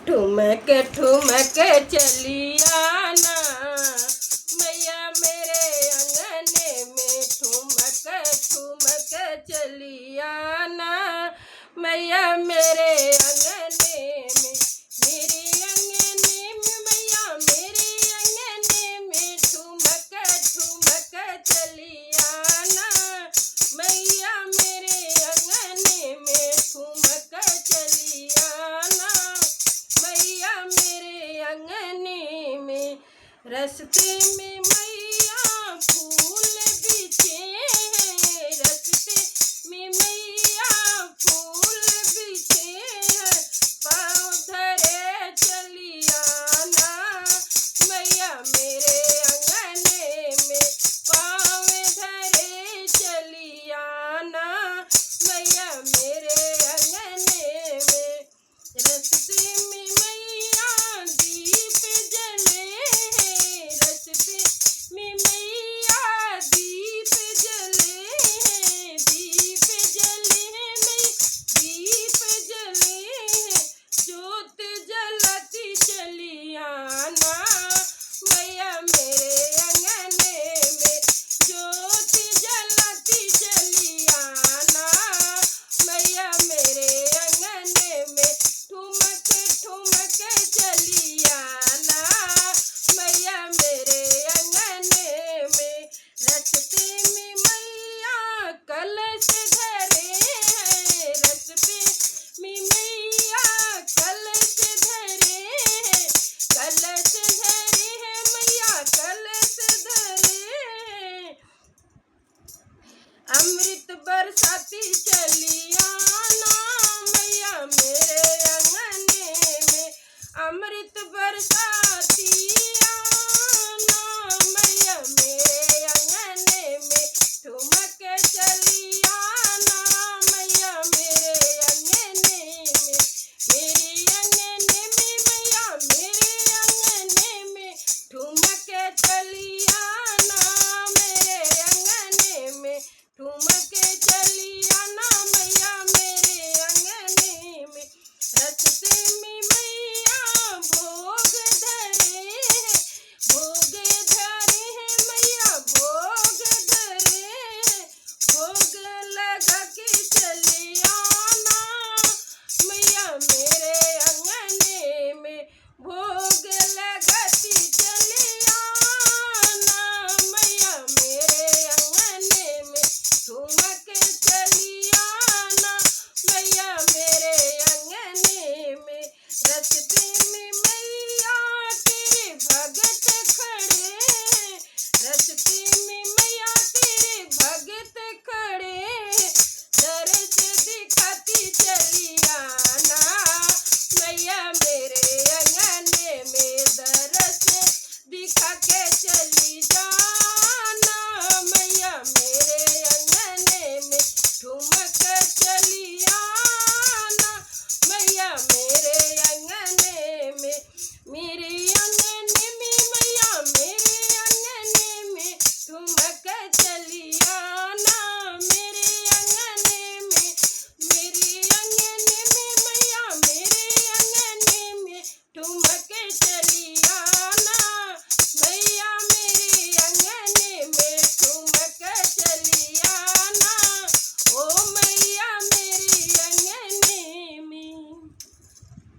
ठुमक ठुमक चलिया ना मैया मेरे अंगने में ठुमक ठुमक चलिया ना मैया मेरे अंगने में मेरे अंगने में मैया मेरे अंगने में ठुमक ठुमक चलिया ना मैया मेरे अंगने में ठुमक चलिया ना मैया मेरे अंगने में रस्ते में मैया फूल